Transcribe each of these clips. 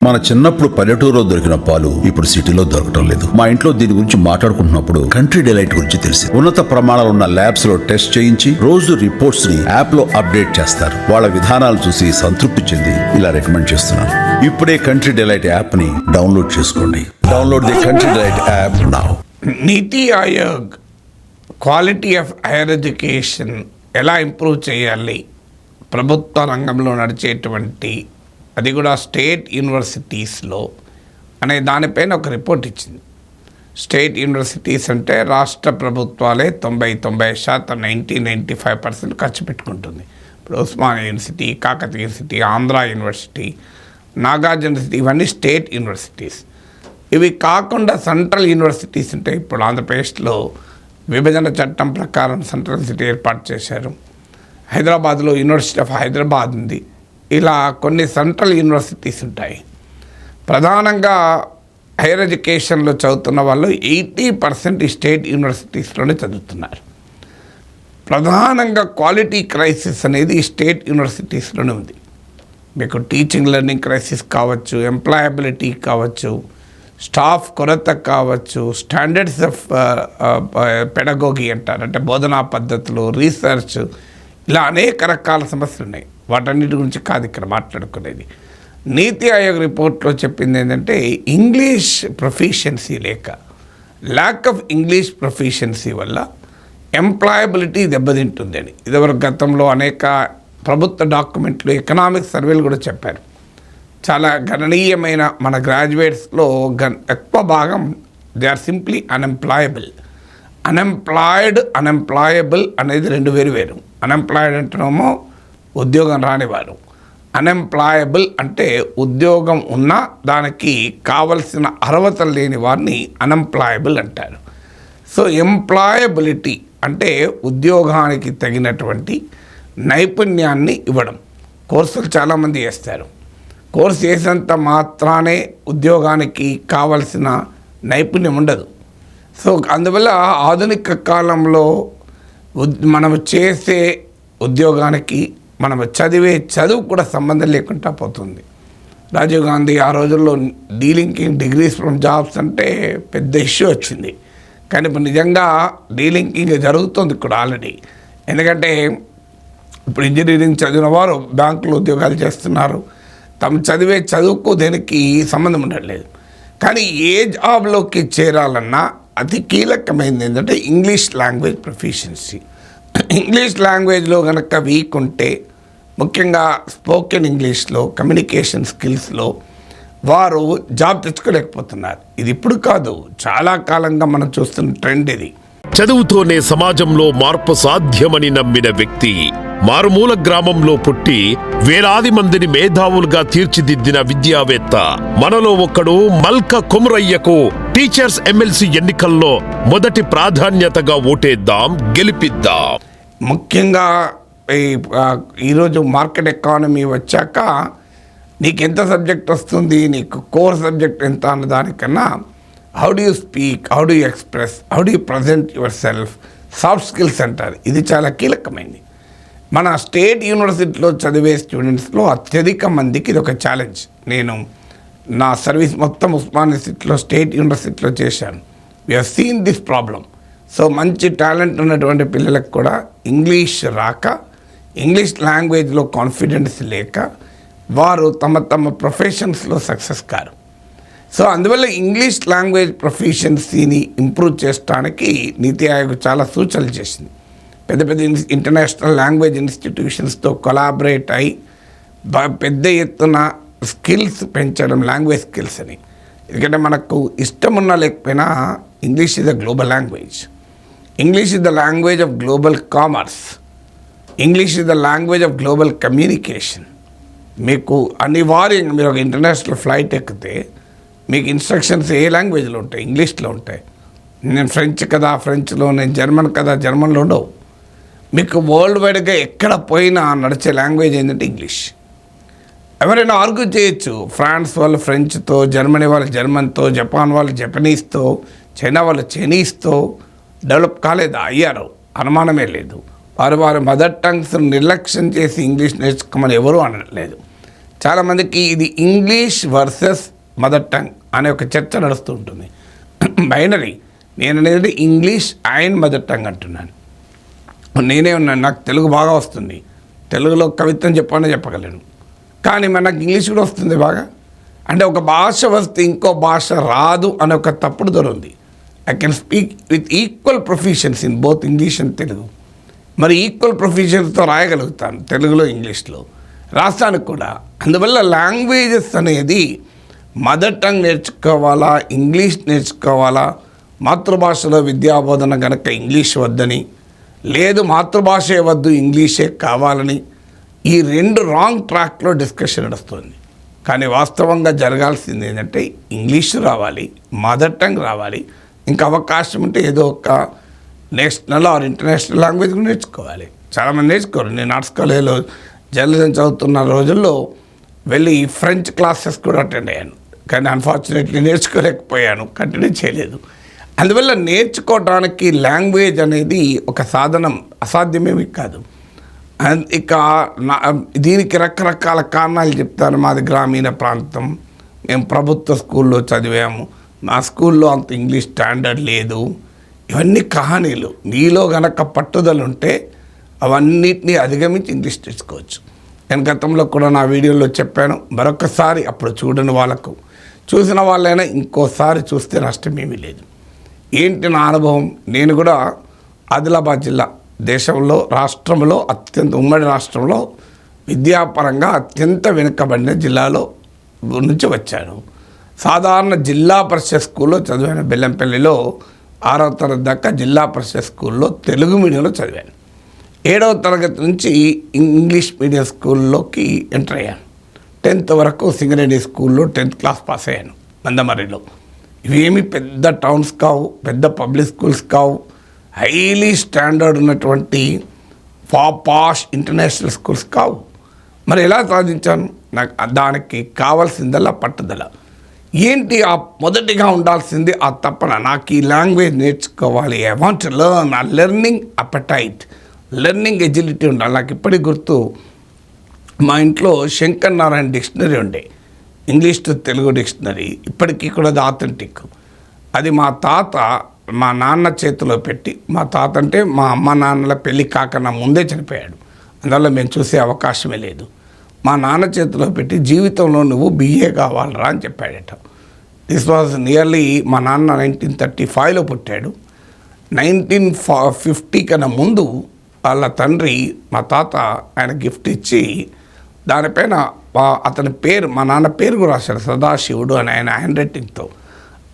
మన చిన్నప్పుడు పల్లెటూరులో దొరికిన పాలు ఇప్పుడు సిటీలో దొరకటం లేదు. మా ఇంట్లో దీని గురించి మాట్లాడుకుంటున్నప్పుడు కంట్రీ డిలైట్ గురించి తెలిసి ఉన్నత ప్రమాణాలు ఉన్న ల్యాబ్స్ లో టెస్ట్ చేయించి రోజు రిపోర్ట్స్ ని యాప్ లో అప్డేట్ చేస్తారు. వాళ్ళ విధానాలు చూసి సంతృప్తి చెంది ఇలా రికమెండ్ చేస్తున్నాను. ఇప్పుడే కంట్రీ డిలైట్ యాప్ ని డౌన్లోడ్ చేసుకోండి. Download the Country Delight app now. NITI Aayog quality of higher education ఎలా ఇంప్రూవ్ చేయాలి, ప్రభుత్వ రంగంలో నడిచేటువంటి అది కూడా స్టేట్ యూనివర్సిటీస్లో అనే దానిపైన ఒక రిపోర్ట్ ఇచ్చింది. స్టేట్ యూనివర్సిటీస్ అంటే రాష్ట్ర ప్రభుత్వాలే 90% 95% ఖర్చు పెట్టుకుంటుంది. ఇప్పుడు Osmania university, Kakatiya university, Andhra university, Nagarjuna university, ఇవన్నీ స్టేట్ యూనివర్సిటీస్. ఇవి కాకుండా సెంట్రల్ యూనివర్సిటీస్ ఉంటాయి. ఇప్పుడు ఆంధ్రప్రదేశ్లో విభజన చట్టం ప్రకారం సెంట్రల్ యూనివర్సిటీ ఏర్పాటు చేశారు. హైదరాబాద్లో యూనివర్సిటీ ఆఫ్ హైదరాబాద్ ఉంది. ఇలా కొన్ని సెంట్రల్ యూనివర్సిటీస్ ఉంటాయి. ప్రధానంగా హైయర్ ఎడ్యుకేషన్లో చదువుతున్న వాళ్ళు 80% ఈ స్టేట్ యూనివర్సిటీస్లోనే చదువుతున్నారు. ప్రధానంగా క్వాలిటీ క్రైసిస్ అనేది ఈ స్టేట్ యూనివర్సిటీస్లోనే ఉంది. మీకు టీచింగ్ లెర్నింగ్ క్రైసిస్ కావచ్చు, ఎంప్లాయబిలిటీ కావచ్చు, స్టాఫ్ కొరత కావచ్చు, స్టాండర్డ్స్ ఆఫ్ పెడగోగి అంటారు, అంటే బోధనా పద్ధతులు, రీసెర్చ్, ఇలా అనేక రకాల సమస్యలు ఉన్నాయి. వాటన్నిటి గురించి కాదు ఇక్కడ మాట్లాడుకునేది. నీతి ఆయోగ్ రిపోర్ట్లో చెప్పింది ఏంటంటే English proficiency lack of English proficiency వల్ల ఎంప్లాయబిలిటీ దెబ్బతింటుంది అని. ఇదివరకు గతంలో అనేక ప్రభుత్వ డాక్యుమెంట్లు, ఎకనామిక్ సర్వేలు కూడా చెప్పారు. చాలా గణనీయమైన మన గ్రాడ్యుయేట్స్లో ఎక్కువ భాగం they are simply unemployable. Unemployable అనేది రెండు వేరు. అన్ఎంప్లాయిడ్ అంటున్నామో ఉద్యోగం రానివారు, అన్ఎంప్లాయబుల్ అంటే ఉద్యోగం ఉన్నా దానికి కావలసిన అర్హతలు లేని వారిని అన్ఎంప్లాయబుల్ అంటారు. సో ఎంప్లాయబిలిటీ అంటే ఉద్యోగానికి తగినటువంటి నైపుణ్యాన్ని ఇవ్వడం. కోర్సులు చాలామంది చేస్తారు. కోర్సు చేసినంత మాత్రానే ఉద్యోగానికి కావలసిన నైపుణ్యం ఉండదు. సో అందువల్ల ఆధునిక కాలంలో మనం చేసే ఉద్యోగానికి మనం చదివే చదువు కూడా సంబంధం లేకుండా పోతుంది. రాజీవ్ గాంధీ ఆ రోజుల్లో డీలింకింగ్ డిగ్రీస్ ఫ్రమ్ జాబ్స్ అంటే పెద్ద ఇష్యూ వచ్చింది. కానీ ఇప్పుడు నిజంగా డీలింకింగ్ జరుగుతుంది కూడా ఆల్రెడీ. ఎందుకంటే ఇప్పుడు ఇంజనీరింగ్ చదివిన వారు బ్యాంకులో ఉద్యోగాలు చేస్తున్నారు. తమ చదివే చదువుకు దేనికి సంబంధం ఉండట్లేదు. కానీ ఏ జాబ్లోకి చేరాలన్నా అతి కీలకమైనది ఏంటంటే ఇంగ్లీష్ లాంగ్వేజ్ ప్రొఫిషియన్సీ. ఇంగ్లీష్ లాంగ్వేజ్లో కనుక వీక్ ఉంటే, ముఖ్యంగా స్పోకెన్ ఇంగ్లీష్లో, కమ్యూనికేషన్ స్కిల్స్లో వారు జాబ్ తెచ్చుకోలేకపోతున్నారు. ఇది ఇప్పుడు కాదు, చాలా కాలంగా మనం చూస్తున్న ట్రెండ్ ఇది. చదువుతోనే సమాజంలో మార్పు సాధ్యమని నమ్మిన వ్యక్తి, మారుమూల గ్రామంలో పుట్టి వేలాది మందిని మేధావులుగా తీర్చిదిద్దిన విద్యావేత్త, మనలో ఒక్కడు మల్క కొమురయ్యకు టీచర్స్ ఎమ్మెల్సీ ఎన్నికల్లో మొదటి ప్రాధాన్యతగా ఓటేద్దాం, గెలిపిద్దాం. ముఖ్యంగా ఈరోజు మార్కెట్ ఎకానమీ వచ్చాక నీకు ఎంత సబ్జెక్ట్ వస్తుంది, నీకు కోర్ సబ్జెక్ట్ ఎంత అన్న దానికన్నా how do you speak, how do you express, how do you present your self, soft skills అంటారు. ఇది చాలా కీలకమైనది. మన స్టేట్ యూనివర్సిటీలో చదివే స్టూడెంట్స్లో అత్యధిక మందికి ఇది ఒక ఛాలెంజ్. నేను నా సర్వీస్ మొత్తం ఉస్మానియా యూనివర్సిటీలో, స్టేట్ యూనివర్సిటీలో చేశాను. We have seen this problem. So మంచి టాలెంట్ ఉన్నటువంటి పిల్లలకు కూడా ఇంగ్లీష్ రాక, ఇంగ్లీష్ లాంగ్వేజ్లో కాన్ఫిడెన్స్ లేక వారు తమ ప్రొఫెషన్స్లో సక్సెస్ కారు. సో అందువల్ల ఇంగ్లీష్ లాంగ్వేజ్ ప్రొఫిషియన్సీని ఇంప్రూవ్ చేయడానికి నీతి ఆయోగ్ చాలా సూచనలు చేసింది. పెద్ద పెద్ద ఇంటర్నేషనల్ లాంగ్వేజ్ ఇన్స్టిట్యూషన్స్తో కొలాబరేట్ అయి పెద్ద ఎత్తున స్కిల్స్ పెంచడం, లాంగ్వేజ్ స్కిల్స్ అని. ఎందుకంటే మనకు ఇష్టమున్నా లేకపోయినా English is the global language. English is the language of global commerce. English is the language of global communication. మీకు అనివార్యంగా మీరు ఒక ఇంటర్నేషనల్ ఫ్లైట్ ఎక్కితే మీకు ఇన్స్ట్రక్షన్స్ ఏ లాంగ్వేజ్లో ఉంటాయి? ఇంగ్లీష్లో ఉంటాయి. నేను ఫ్రెంచ్ కదా ఫ్రెంచ్లో, నేను జర్మన్ కదా జర్మన్లో ఉండవు. మీకు వరల్డ్ వైడ్గా ఎక్కడ పోయినా నడిచే లాంగ్వేజ్ ఏంటంటే ఇంగ్లీష్. ఎవరైనా ఆర్గ్యూ చేయొచ్చు, ఫ్రాన్స్ వాళ్ళు ఫ్రెంచ్తో, జర్మనీ వాళ్ళు జర్మన్తో, జపాన్ వాళ్ళు జపనీస్తో, చైనా వాళ్ళు చైనీస్తో డెవలప్ కాలేదా? అయ్యారు, అనుమానమే లేదు. వారి మదర్ టంగ్స్ నిర్లక్ష్యం చేసి ఇంగ్లీష్ నేర్చుకోమని ఎవరూ అనట్లేదు. చాలామందికి ఇది ఇంగ్లీష్ వర్సెస్ మదర్ టంగ్ అనే ఒక చర్చ నడుస్తూ ఉంటుంది. బైనరీ నేను అనేది ఇంగ్లీష్ అండ్ మదర్ టంగ్ అంటున్నాను. నేనే ఉన్నాను, నాకు తెలుగు బాగా వస్తుంది, తెలుగులో కవిత్వం చెప్పాలని చెప్పగలను, కానీ మరి నాకు ఇంగ్లీష్ కూడా వస్తుంది బాగా. అంటే ఒక భాష వస్తే ఇంకో భాష రాదు అనే ఒక తప్పుడు ధర ఉంది. I can speak with equal proficiency in both English and Telugu. మరి ఈక్వల్ ప్రొఫిషియన్స్తో రాయగలుగుతాను తెలుగులో ఇంగ్లీష్లో, రాష్ట్రానికి కూడా. అందువల్ల లాంగ్వేజెస్ అనేది మదర్ టంగ్ నేర్చుకోవాలా, ఇంగ్లీష్ నేర్చుకోవాలా, మాతృభాషలో విద్యాబోధన కనుక ఇంగ్లీష్ వద్దని, లేదు మాతృభాషే వద్దు ఇంగ్లీషే కావాలని, ఈ రెండు రాంగ్ ట్రాక్లో డిస్కషన్ నడుస్తుంది. కానీ వాస్తవంగా జరగాల్సింది ఏంటంటే ఇంగ్లీష్ రావాలి, మదర్ టంగ్ రావాలి, ఇంకా అవకాశం ఉంటే ఏదో ఒక నేషనల్ ఆర్ ఇంటర్నేషనల్ లాంగ్వేజ్ కూడా నేర్చుకోవాలి. చాలామంది నేర్చుకోరు. నేను ఆర్ట్స్ కాలేజ్లో జర్నలిజం చదువుతున్న రోజుల్లో వెళ్ళి ఫ్రెంచ్ క్లాసెస్ కూడా అటెండ్ అయ్యాను, కానీ అన్ఫార్చునేట్లీ నేర్చుకోలేకపోయాను, కంటిన్యూ చేయలేదు. అందువల్ల నేర్చుకోవడానికి లాంగ్వేజ్ అనేది ఒక సాధనం, అసాధ్యమేమి కాదు. ఇక దీనికి రకరకాల కారణాలు చెప్తాను. మాది గ్రామీణ ప్రాంతం, మేము ప్రభుత్వ స్కూల్లో చదివాము, మా స్కూల్లో అంత ఇంగ్లీష్ స్టాండర్డ్ లేదు, ఇవన్నీ కహానీలు. నీలో గనక పట్టుదల ఉంటే అవన్నిటినీ అధిగమించి ఇంగ్లీష్ నేర్చుకోవచ్చు. నేను గతంలో కూడా నా వీడియోలో చెప్పాను, మరొకసారి అప్పుడు చూడని వాళ్ళకు, చూసిన వాళ్ళైనా ఇంకోసారి చూస్తే నష్టమేమీ లేదు. ఏంటి నా అనుభవం? నేను కూడా ఆదిలాబాద్ జిల్లా దేశంలో, రాష్ట్రంలో అత్యంత, ఉమ్మడి రాష్ట్రంలో విద్యాపరంగా అత్యంత వెనుకబడిన జిల్లాలో నుంచి వచ్చాను. సాధారణ జిల్లా పరిషత్ స్కూల్లో చదివాను. బెల్లంపల్లిలో 6వ తరగతి దాకా జిల్లా పరిషత్ స్కూల్లో తెలుగు మీడియంలో చదివాను. 7వ తరగతి నుంచి ఇంగ్లీష్ మీడియం స్కూల్లోకి ఎంటర్ అయ్యాను. 10th వరకు సింగరేణి స్కూల్లో 10th క్లాస్ పాస్ అయ్యాను మందమర్రిలో. ఇవేమి పెద్ద టౌన్స్ కావు, పెద్ద పబ్లిక్ స్కూల్స్ కావు, హైలీ స్టాండర్డ్ ఉన్నటువంటి పాష్ ఇంటర్నేషనల్ స్కూల్స్ కావు. మరి ఎలా సాధించాను? నాకు దానికి కావాల్సిందల్లా పట్టుదల. ఏంటి ఆ మొదటిగా ఉండాల్సింది? ఆ తపన. నాకు ఈ లాంగ్వేజ్ నేర్చుకోవాలి, ఐ వాంట్ టు లెర్న్. ఆ లెర్నింగ్ అపెటైట్, లెర్నింగ్ ఎజిలిటీ ఉండాలి. నాకు ఇప్పటికి గుర్తు, మా ఇంట్లో శంకర్ నారాయణ డిక్షనరీ ఉండే, ఇంగ్లీష్ టు తెలుగు డిక్షనరీ, ఇప్పటికీ కూడా అది ఆథెంటిక్. అది మా తాత మా నాన్న చేతిలో పెట్టి, మా తాత అంటే మా అమ్మ నాన్నల పెళ్ళి కాకన్నా ముందే చనిపోయాడు, అందువల్ల మేము చూసే అవకాశమే లేదు. మా నాన్న చేతిలో పెట్టి జీవితంలో నువ్వు BA కావాలరా అని చెప్పాడట. దిస్ వాజ్ నియర్లీ, మా నాన్న 1935లో పుట్టాడు. 1950 కన్నా ముందు వాళ్ళ తండ్రి మా తాత ఆయన గిఫ్ట్ ఇచ్చి దానిపైన అతని పేరు, మా నాన్న పేరు కూడా రాశాడు, సదాశివుడు అని, ఆయన హ్యాండ్ రైటింగ్తో.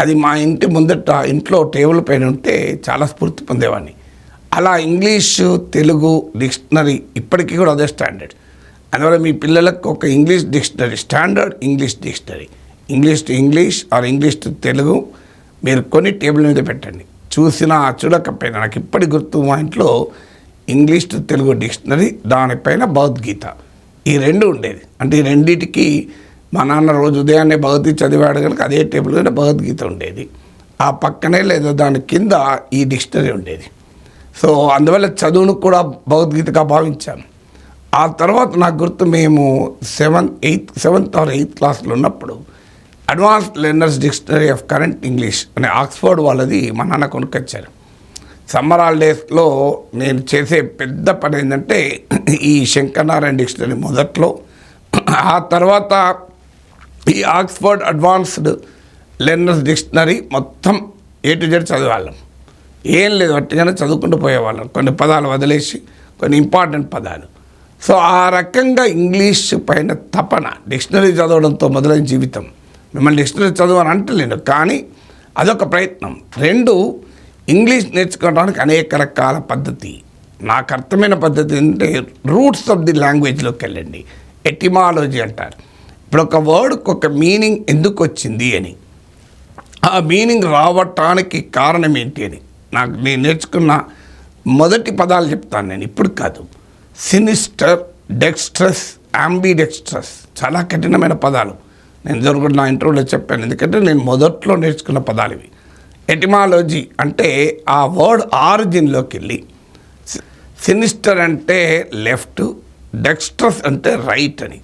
అది మా ఇంటి ముందట ఇంట్లో టేబుల్ పైన ఉంటే చాలా స్ఫూర్తి పొందేవాడిని. అలా ఇంగ్లీషు తెలుగు డిక్షనరీ ఇప్పటికీ కూడా అదే స్టాండర్డ్. అందువల్ల మీ పిల్లలకు ఒక English dictionary, standard English dictionary, English to English are English to Telugu మీరు కొని టేబుల్ మీద పెట్టండి. చూసినా చూడకపోయినా, నాకు ఇప్పటి గుర్తు, మా ఇంట్లో ఇంగ్లీష్ టు తెలుగు డిక్షనరీ, దానిపైన భగవద్గీత, ఈ రెండు ఉండేది. అంటే ఈ రెండింటికి మా నాన్న రోజు ఉదయాన్నే భగవద్గీత చదివాడు కనుక అదే టేబుల్ మీద భగవద్గీత ఉండేది, ఆ పక్కనే లేదా దాని కింద ఈ డిక్షనరీ ఉండేది. సో అందువల్ల చదువును కూడా భగవద్గీతగా భావించాను. ఆ తర్వాత నాకు గుర్తు, మేము 7th or 8th క్లాస్లో ఉన్నప్పుడు advanced learners dictionary of current English అనే ఆక్స్ఫర్డ్ వాళ్ళది మా నాన్న కొనుక్కొచ్చారు. సమ్మర్ హాలిడేస్లో నేను చేసే పెద్ద పని ఏంటంటే ఈ శంకరనారాయణ డిక్షనరీ మొదట్లో, ఆ తర్వాత ఈ ఆక్స్ఫర్డ్ అడ్వాన్స్డ్ లెర్నర్స్ డిక్షనరీ మొత్తం A to Z చదివాళ్ళం. ఏం లేదు, అట్టుగానే చదువుకుంటూ పోయేవాళ్ళం, కొన్ని పదాలు వదిలేసి, కొన్ని ఇంపార్టెంట్ పదాలు. సో ఆ రకంగా ఇంగ్లీష్ పైన తపన, డిక్షనరీ చదవడంతో మొదలైన జీవితం. మిమ్మల్ని డిక్షనరీ చదవని అంటలేను, కానీ అదొక ప్రయత్నం. 2, ఇంగ్లీష్ నేర్చుకోవడానికి అనేక రకాల పద్ధతి. నాకు అర్థమైన పద్ధతి ఏంటంటే రూట్స్ ఆఫ్ ది లాంగ్వేజ్లోకి వెళ్ళండి, ఎటిమాలజీ అంటారు. ఇప్పుడు ఒక వర్డ్కి ఒక మీనింగ్ ఎందుకు వచ్చింది అని, ఆ మీనింగ్ రావటానికి కారణం ఏంటి అని నేను నేర్చుకున్న మొదటి పదాలు చెప్తాను నేను, ఇప్పుడు కాదు. సినిస్టర్, డెక్స్ట్రస్, అంబిడెక్స్ట్రస్, చాలా కఠినమైన పదాలు. నేను జరుగుతున్న నా ఇంటర్వ్యూలో చెప్పాను, ఎందుకంటే నేను మొదట్లో నేర్చుకున్న పదాలు ఇవి. ఎటిమాలజీ అంటే ఆ వర్డ్ ఆరిజిన్లోకి వెళ్ళి, సినిస్టర్ అంటే లెఫ్ట్, డెక్స్ట్రస్ అంటే రైట్ అని.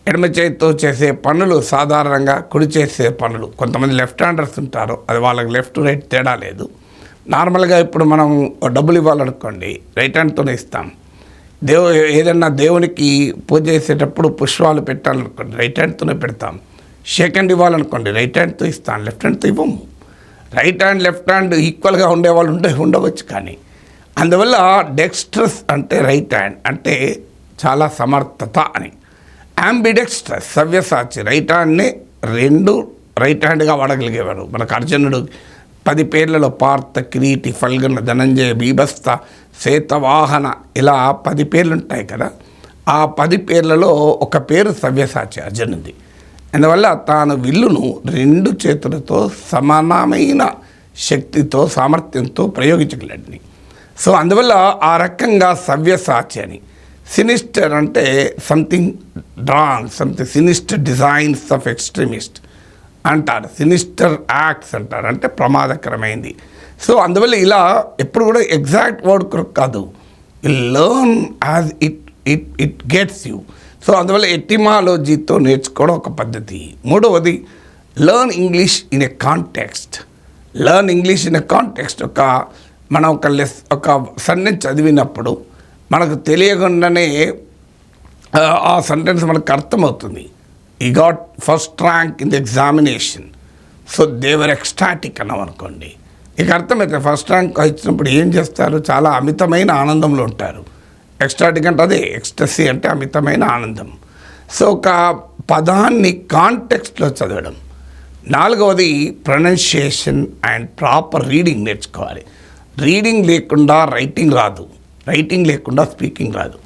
ఎడమ చేతితో చేసే పనులు సాధారణంగా కుడి చేసే పనులు. కొంతమంది లెఫ్ట్ హ్యాండర్స్ ఉంటారు, అది వాళ్ళకి లెఫ్ట్ రైట్ తేడా లేదు. నార్మల్గా ఇప్పుడు మనం డబ్బులు ఇవ్వాలనుకోండి రైట్ హ్యాండ్తోనే ఇస్తాం. ఏదన్నా దేవునికి పూజ చేసేటప్పుడు పుష్పాలు పెట్టాలనుకోండి రైట్ హ్యాండ్తోనే పెడతాం. షేక్ హ్యాండ్ ఇవ్వాలనుకోండి రైట్ హ్యాండ్తో ఇస్తాం, లెఫ్ట్ హ్యాండ్తో ఇవ్వము. రైట్ హ్యాండ్ లెఫ్ట్ హ్యాండ్ ఈక్వల్గా ఉండేవాళ్ళు ఉండవచ్చు. కానీ అందువల్ల డెక్స్ట్రస్ అంటే రైట్ హ్యాండ్ అంటే చాలా సమర్థత అని. అంబిడెక్స్ట్రస్ సవ్యసాచి రైట్ హ్యాండ్ని 2 రైట్ హ్యాండ్గా వాడగలిగేవారు. మనకు అర్జునుడు 10 పేర్లలో పార్థ, కిరీటి, ఫల్గుణ, ధనంజయ, బీభత్స, శ్వేతవాహన ఇలా 10 పేర్లు ఉంటాయి కదా. ఆ 10 పేర్లలో ఒక పేరు సవ్యసాచి అర్జునుడి. అందువల్ల తాను విల్లును 2 చేతులతో సమానమైన శక్తితో సామర్థ్యంతో ప్రయోగించగలడని. సో అందువల్ల ఆ రకంగా సవ్యసాచి అని. సినిస్టర్ అంటే something drawn, something sinister designs of extremist అంటారు. సినిస్టర్ యాక్ట్స్ అంటారు, అంటే ప్రమాదకరమైంది. సో అందువల్ల ఇలా ఎప్పుడు కూడా ఎగ్జాక్ట్ వర్డ్ కాదు, learn as it gets you. So అందువల్ల ఎటిమాలజీతో నేర్చుకోవడం ఒక పద్ధతి. మూడవది learn English in a context. Learn English in a context. మనం ఒక సెంటెన్స్ చదివినప్పుడు మనకు తెలియకుండానే ఆ సెంటెన్స్ మనకు అర్థమవుతుంది. He got first rank in the examination, so they were ecstatic అన్నాం అనుకోండి. ఇక అర్థమైతే ఫస్ట్ ర్యాంక్ ఇచ్చినప్పుడు ఏం చేస్తారు, చాలా అమితమైన ఆనందంలో ఉంటారు. ఎక్స్టాటిక్ అంటే అదే, ఎక్స్టసీ అంటే అమితమైన ఆనందం. సో ఒక పదాన్ని కాంటెక్స్ట్లో చదవడం. 4వది ప్రొనౌన్సియేషన్ అండ్ ప్రాపర్ రీడింగ్ నేర్చుకోవాలి. రీడింగ్ లేకుండా రైటింగ్ రాదు, రైటింగ్ లేకుండా స్పీకింగ్ రాదు.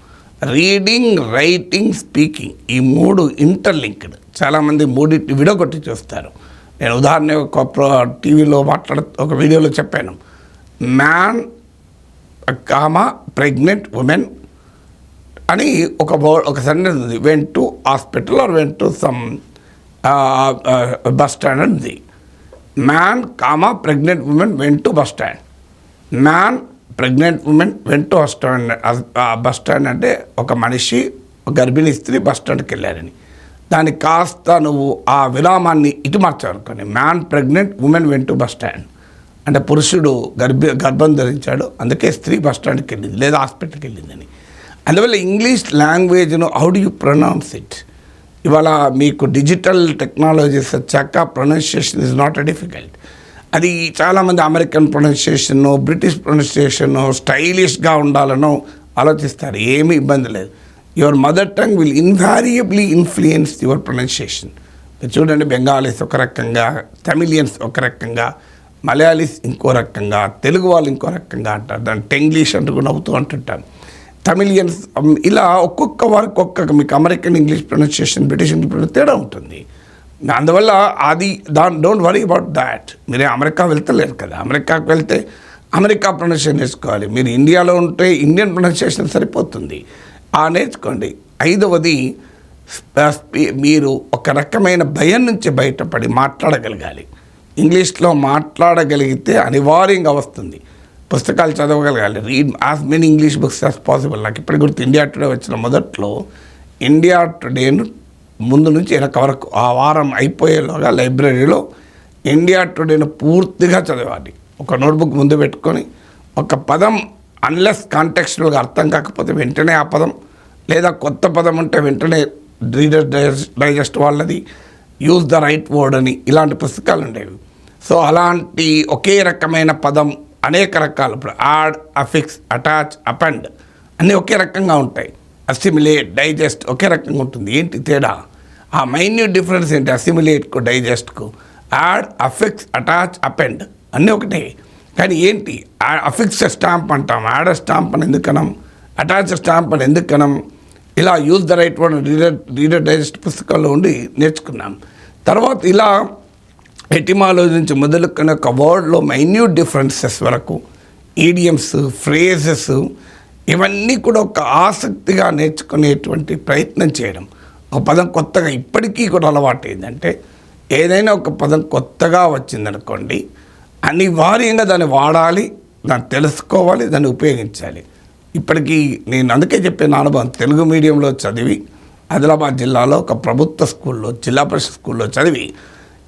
రీడింగ్, రైటింగ్, స్పీకింగ్ ఈ 3 ఇంటర్లింక్డ్. చాలామంది 3 విడగొట్టి చూస్తారు. నేను ఉదాహరణ టీవీలో ఒక వీడియోలో చెప్పాను. మ్యాన్, ప్రెగ్నెంట్ ఉమెన్ అని ఒక సెంటెన్స్ ఉంది. Went to hospital or went to some bus stand ఉంది. Man, pregnant women went to bus stand. Man, pregnant women went to bus stand అంటే ఒక మనిషి, ఒక గర్భిణీ స్త్రీ బస్ స్టాండ్కి వెళ్ళారని. దానికి కాస్త నువ్వు ఆ విరామాన్ని ఇటు మార్చావనుకోండి, man, pregnant women went to bus stand అంటే పురుషుడు గర్భం ధరించాడు, అందుకే స్త్రీ బస్ స్టాండ్కి వెళ్ళింది లేదా హాస్పిటల్కి వెళ్ళిందని. అందువల్ల ఇంగ్లీష్ లాంగ్వేజ్ను how do you pronounce it. ఇవాళ మీకు డిజిటల్ టెక్నాలజీస్ వచ్చాక pronunciation is not a difficult. అది చాలామంది అమెరికన్ ప్రొనౌన్సియేషను, బ్రిటిష్ ప్రొనౌన్సియేషను స్టైలిష్గా ఉండాలనో ఆలోచిస్తారు. ఏమీ ఇబ్బంది లేదు. Your mother tongue will invariably influence your pronunciation. చూడండి, బెంగాలీస్ ఒక రకంగా, తమిళియన్స్ ఒక రకంగా, మలయాళీస్ ఇంకో రకంగా, తెలుగు వాళ్ళు ఇంకో రకంగా అంటారు. దాన్ని టెంగ్లీష్ అంటూ నవ్వుతూ అంటుంటాను. తమిళియన్స్ ఇలా ఒక్కొక్క వారికి మీకు American English pronunciation, British English pronunciation తేడా ఉంటుంది. అందువల్ల అది డోంట్ వరీ అబౌట్ దాట్. మీరే అమెరికా వెళ్తలేరు కదా, అమెరికాకు వెళ్తే అమెరికా ప్రొనౌన్సియేషన్ నేర్చుకోవాలి. మీరు ఇండియాలో ఉంటే ఇండియన్ ప్రొనౌన్సియేషన్ సరిపోతుంది, నేర్చుకోండి. 5వది మీరు ఒక రకమైన భయం నుంచి బయటపడి మాట్లాడగలగాలి. ఇంగ్లీష్లో మాట్లాడగలిగితే అనివార్యంగా వస్తుంది. పుస్తకాలు చదవగలగాలి. Read as many English books as possible. నాకు ఇప్పటి గుర్తు ఇండియా టుడే వచ్చిన మొదట్లో ఇండియా టుడేను ముందు నుంచి వెనక వరకు ఆ వారం అయిపోయేలోగా లైబ్రరీలో ఇండియా టుడేను పూర్తిగా చదవాలి. ఒక నోట్బుక్ ముందు పెట్టుకొని ఒక పదం అన్లెస్ కాంటెక్స్టువల్గా అర్థం కాకపోతే వెంటనే ఆ పదం, లేదా కొత్త పదం ఉంటే వెంటనే రీడర్ డైజెస్ట్ వాళ్ళది యూజ్ ద రైట్ వర్డ్ అని ఇలాంటి పుస్తకాలు ఉండేవి. సో అలాంటి ఒకే రకమైన పదం అనేక రకాలు, ఇప్పుడు యాడ్, అఫిక్స్, అటాచ్, అపెండ్ అన్నీ ఒకే రకంగా ఉంటాయి. అసిమిలేట్, డైజెస్ట్ ఒకే రకంగా ఉంటుంది. ఏంటి తేడా? ఆ మైన్యూట్ డిఫరెన్స్ ఏంటి? అసిమిలేట్కు, డైజెస్ట్కు. యాడ్, అఫిక్స్, అటాచ్, అపెండ్ అన్నీ ఒకటే. కానీ ఏంటి, అఫిక్స్ స్టాంప్ అంటాం, యాడ్ స్టాంప్ అని ఎందుకనం, అటాచ్ స్టాంప్ అని ఎందుకనం, ఇలా use the right word reader digest పుస్తకాల్లో ఉండి నేర్చుకున్నాం. తర్వాత ఇలా ఎటిమాలజీ నుంచి మొదలుకొని ఒక వర్డ్లో మైన్యూట్ డిఫరెన్సెస్ వరకు, ఈడియమ్స్, ఫ్రేజెస్ ఇవన్నీ కూడా ఒక ఆసక్తిగా నేర్చుకునేటువంటి ప్రయత్నం చేయడం. ఒక పదం కొత్తగా ఇప్పటికీ కూడా అలవాటు ఏంటంటే, ఏదైనా ఒక పదం కొత్తగా వచ్చిందనుకోండి, అనివార్యంగా దాన్ని వాడాలి, దాన్ని తెలుసుకోవాలి, దాన్ని ఉపయోగించాలి. ఇప్పటికీ నేను అందుకే చెప్పే నా అనుభవం, తెలుగు మీడియంలో చదివి ఆదిలాబాద్ జిల్లాలో ఒక ప్రభుత్వ స్కూల్లో, జిల్లా పరిషత్ స్కూల్లో చదివి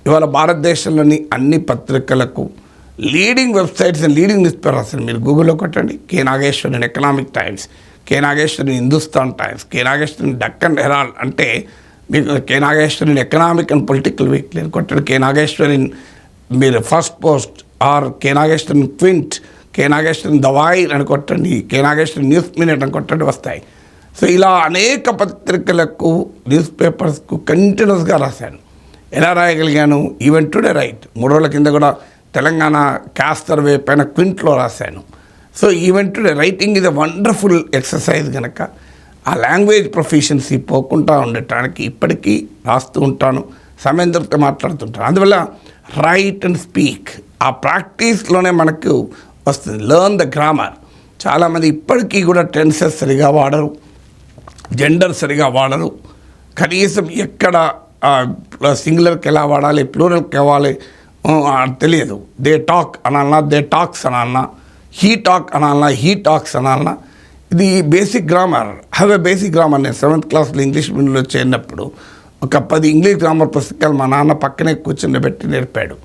ఇవాళ భారతదేశంలోని అన్ని పత్రికలకు leading websites and leading news paper రాశాను. మీరు గూగుల్లో కొట్టండి, K Nageswaran Economic Times, K Nageswaran Hindustan Times, K Nageswaran Deccan Herald, అంటే మీకు K Nageswaran Economic and Political Weekly అని కొట్టండి, కె నాగేశ్వరన్ మీరు Firstpost or K Nageswaran Quint, K Nageswaran the Wire అని కొట్టండి, కె నాగేశ్వరన్ న్యూస్ మినిట్ అని కొట్టండి, వస్తాయి. సో ఇలా అనేక పత్రికలకు, న్యూస్ పేపర్స్కు కంటిన్యూస్గా రాశాను. ఎలా రాయగలిగాను? ఈవెన్ టుడే రైట్ 3 రోజుల కింద కూడా తెలంగాణ క్యాస్ట్ సర్వే పైన క్వింట్లో రాశాను. సో ఈవెన్ టుడే రైటింగ్ ఇది వండర్ఫుల్ ఎక్సర్సైజ్ కనుక ఆ లాంగ్వేజ్ ప్రొఫిషియన్సీ పోకుండా ఉండటానికి ఇప్పటికీ రాస్తూ ఉంటాను, సమయం దొరికితే మాట్లాడుతుంటాను. అందువల్ల రైట్ అండ్ స్పీక్ ఆ ప్రాక్టీస్లోనే మనకు వస్తుంది. Learn the grammar. చాలామంది ఇప్పటికీ కూడా టెన్సెస్ సరిగా వాడరు, జెండర్ సరిగా వాడరు, కనీసం ఎక్కడ సింగులర్కి ఎలా వాడాలి, ప్లూరల్కి ఇవ్వాలి తెలియదు. దే టాక్ అనాలన్నా, దే టాక్స్ అనాలన్నా, హీ టాక్ అనాలన్నా, హీ టాక్స్ అనాలన్నా, ఇది basic grammar. Have a basic grammar. నేను 7th క్లాస్లో ఇంగ్లీష్ మీడియంలో చేరినప్పుడు ఒక 10 ఇంగ్లీష్ గ్రామర్ పుస్తకాలు మా నాన్న పక్కనే కూర్చొని పెట్టి నేర్పాడు.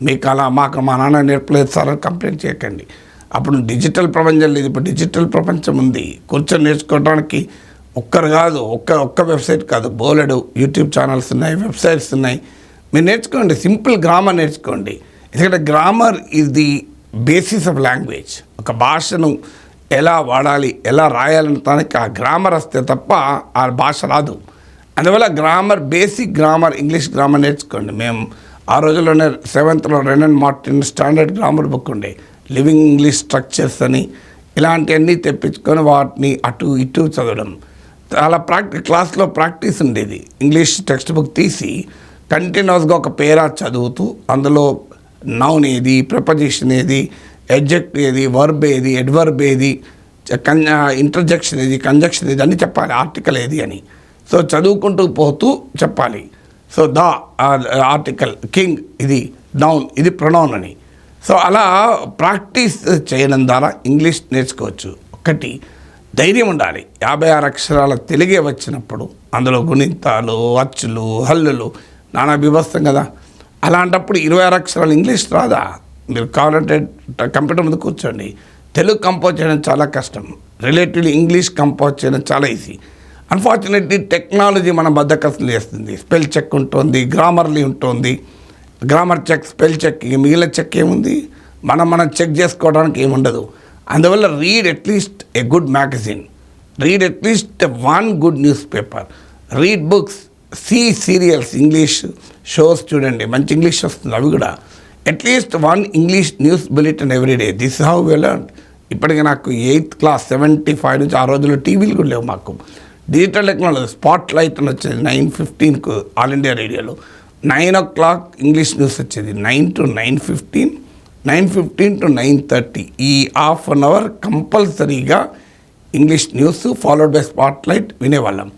మీకు అలా మాకు మా నాన్న నేర్పలేదు సార్ అని కంప్లైంట్ చేయకండి. అప్పుడు డిజిటల్ ప్రపంచం లేదు, ఇప్పుడు డిజిటల్ ప్రపంచం ఉంది. కూర్చొని నేర్చుకోవడానికి ఒక్కరు కాదు, ఒక్క వెబ్సైట్ కాదు, బోలెడు యూట్యూబ్ ఛానల్స్ ఉన్నాయి, వెబ్సైట్స్ ఉన్నాయి. మీరు నేర్చుకోండి, సింపుల్ గ్రామర్ నేర్చుకోండి. ఎందుకంటే grammar is the basis of language. ఒక భాషను ఎలా వాడాలి, ఎలా రాయాలనడానికి ఆ గ్రామర్ వస్తే తప్ప ఆ భాష రాదు. అందువల్ల grammar, basic grammar, English grammar నేర్చుకోండి. మేము ఆ రోజుల్లోనే 7thలో రెనన్ మార్టిన్ స్టాండర్డ్ గ్రామర్ బుక్ ఉండే, లివింగ్ ఇంగ్లీష్ స్ట్రక్చర్స్ అని, ఇలాంటివన్నీ తెప్పించుకొని వాటిని అటు ఇటు చదవడం. చాలా క్లాస్లో ప్రాక్టీస్ ఉండేది. ఇంగ్లీష్ టెక్స్ట్ బుక్ తీసి కంటిన్యూస్గా ఒక పేరా చదువుతూ అందులో నౌన్ ఏది, ప్రపోజిషన్ ఏది, ఎడ్జెక్ట్ ఏది, వర్బ్ ఏది, అడ్వర్బ్ ఏది, ఇంటర్జెక్షన్ ఏది, కంజక్షన్ ఏది అని చెప్పాలి, ఆర్టికల్ ఏది అని. సో చదువుకుంటూ పోతూ చెప్పాలి. సో ద ఆర్టికల్, కింగ్ ఇది నౌన్, ఇది ప్రొనౌన్ అని. సో అలా ప్రాక్టీస్ చేయడం ద్వారా ఇంగ్లీష్ నేర్చుకోవచ్చు. ఒకటి ధైర్యం ఉండాలి. 56 అక్షరాల తెలుగే వచ్చినప్పుడు అందులో గుణింతాలు, అచ్చులు, హల్లులు నానా బీభత్సం కదా. అలాంటప్పుడు 26 అక్షరాలు ఇంగ్లీష్ రాదా? మీరు కావాలంటే కంప్యూటర్ ముందు కూర్చోండి. తెలుగు కంపోజ్ చేయడం చాలా కష్టం, రిలేటివ్లీ ఇంగ్లీష్ కంపోజ్ చేయడం చాలా ఈజీ. అన్ఫార్చునేట్లీ టెక్నాలజీ మన బద్దకసం చేస్తుంది. స్పెల్ చెక్ ఉంటుంది, గ్రామర్లీ ఉంటుంది, గ్రామర్ చెక్, స్పెల్ చెక్, మిగిలిన చెక్ ఏముంది? మనం చెక్ చేసుకోవడానికి ఏముండదు. అందువల్ల read at least a good magazine, read at least 1 good newspaper, read books, see serials, English shows చూడండి, మంచి ఇంగ్లీష్ వస్తుంది అవి కూడా. At least 1 English news bulletin everyday. This how we learn. ఇప్పటికీ నాకు 8th క్లాస్ 75 నుంచి, ఆ రోజుల్లో టీవీలు కూడా లేవు మాకు, డిజిటల్ టెక్నాలజీ, స్పాట్ లైట్ అని వచ్చేది 9:15కు ఆల్ ఇండియా రేడియోలో. 9 o'clock ఇంగ్లీష్ న్యూస్ వచ్చేది, 9 to 9:15, 9:15 to 9:30. ఈ ½ an hour కంపల్సరీగా English news followed by spotlight వినేవాళ్ళం.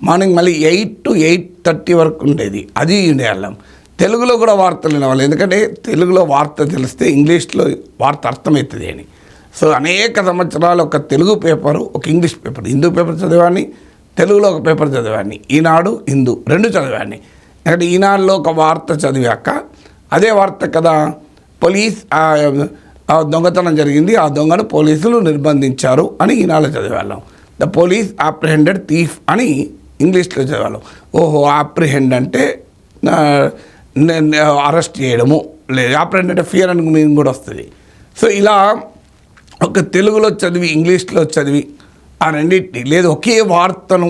మార్నింగ్ మళ్ళీ 8 to 8:30 వరకు ఉండేది, అది వినేవాళ్ళం. తెలుగులో కూడా వార్తలు వినేవాళ్ళం, ఎందుకంటే తెలుగులో వార్త తెలిస్తే ఇంగ్లీష్లో వార్త అర్థమవుతుంది అని. సో అనేక సంవత్సరాలు ఒక తెలుగు పేపరు, ఒక ఇంగ్లీష్ పేపర్, హిందూ పేపర్ చదివాన్ని, తెలుగులో ఒక పేపర్ చదివాన్ని, ఈనాడు, హిందూ 2 చదివాన్ని. ఎందుకంటే ఈనాడులో ఒక వార్త చదివాక అదే వార్త కదా, పోలీస్ దొంగతనం జరిగింది, ఆ దొంగను పోలీసులు నిర్బంధించారు అని ఈనాడులో చదివాళ్ళం. ద పోలీస్ అప్రిహెండెడ్ థీఫ్ అని ఇంగ్లీష్లో చదివాళ్ళం. ఓహో, అప్రిహెండ్ అంటే అరెస్ట్ చేయడము, లేదు అప్రిహెండ్ అంటే ఫియర్ అని మీనింగ్ కూడా వస్తుంది. సో ఇలా ఒక తెలుగులో చదివి, ఇంగ్లీష్లో చదివి, ఆ రెండింటిని, లేదు ఒకే వార్తను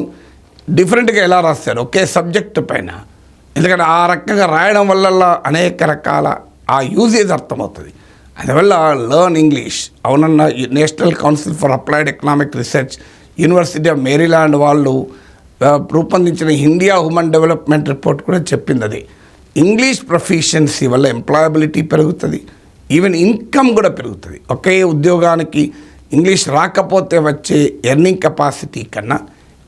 డిఫరెంట్గా ఎలా రాస్తారు ఒకే సబ్జెక్టు పైన. ఎందుకంటే ఆ రకంగా రాయడం వల్ల అనేక రకాల ఆ యూజేజ్ అర్థమవుతుంది. అందువల్ల లెర్న్ ఇంగ్లీష్. అవునన్న national council for applied economic research, university of Maryland వాళ్ళు రూపొందించిన ఇండియా హ్యూమన్ డెవలప్మెంట్ రిపోర్ట్ కూడా చెప్పింది అది. ఇంగ్లీష్ ప్రొఫిషియన్సీ వల్ల ఎంప్లాయబిలిటీ పెరుగుతుంది, ఈవెన్ ఇన్కమ్ కూడా పెరుగుతుంది. ఒకే ఉద్యోగానికి ఇంగ్లీష్ రాకపోతే వచ్చే ఎర్నింగ్ కెపాసిటీ కన్నా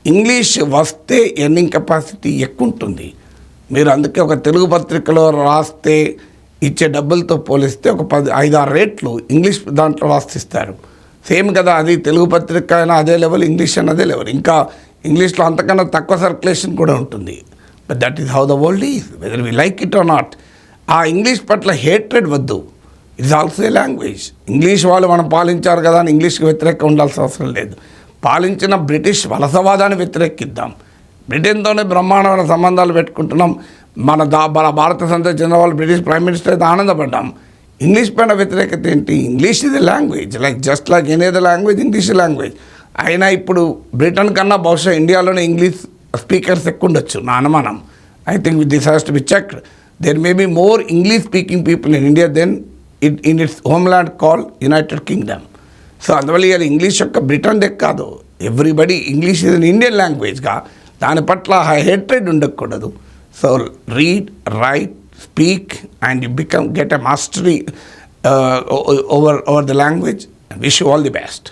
ఇంగ్లీష్ వస్తే ఎర్నింగ్ కెపాసిటీ ఎక్కువ ఉంటుంది. మీరు అందుకే ఒక తెలుగు పత్రికలో రాస్తే ఇచ్చే డబ్బులతో పోలిస్తే ఒక 5-6 రేట్లు ఇంగ్లీష్ దాంట్లో రాసిస్తారు. సేమ్ కదా, అది తెలుగు పత్రిక అయినా అదే లెవెల్, ఇంగ్లీష్ అయినా అదే లెవెల్. ఇంకా ఇంగ్లీష్లో అంతకన్నా తక్కువ సర్క్యులేషన్ కూడా ఉంటుంది. But that is how the world is, whether we like it or not. ఆ ఇంగ్లీష్ పట్ల హేట్రెడ్ వద్దు. It's also a language. English వాళ్ళు మనం పాలించారు కదా అని ఇంగ్లీష్కి వ్యతిరేకంగా ఉండాల్సిన అవసరం లేదు. పాలించిన బ్రిటిష్ వలసవాదాన్ని వ్యతిరేకిద్దాం. బ్రిటన్తోనే బ్రహ్మాండమైన సంబంధాలు పెట్టుకుంటున్నాం. మన భారత సంతతి చెందిన వాళ్ళు బ్రిటిష్ ప్రైమ్ మినిస్టర్ అయితే ఆనందపడ్డాం. ఇంగ్లీష్ పైన వ్యతిరేకత ఏంటి? ఇంగ్లీష్ ఇది language, just like any other language, English language. అయినా ఇప్పుడు బ్రిటన్ కన్నా బహుశా ఇండియాలోనే ఇంగ్లీష్ స్పీకర్స్ ఎక్కువ ఉండొచ్చు నా అనుమానం. I think this has to be checked. There may be more English speaking people in India than in its homeland call United Kingdom. So అందువల్ల ఇవాళ ఇంగ్లీష్ యొక్క బ్రిటన్ దెక్ కాదు, ఎవ్రీబడి ఇంగ్లీష్ ఇస్ ఇండియన్ లాంగ్వేజ్గా దాని పట్ల హేట్రెడ్ ఉండకూడదు. So read, write, speak and you get a mastery over the language. I wish you all the best.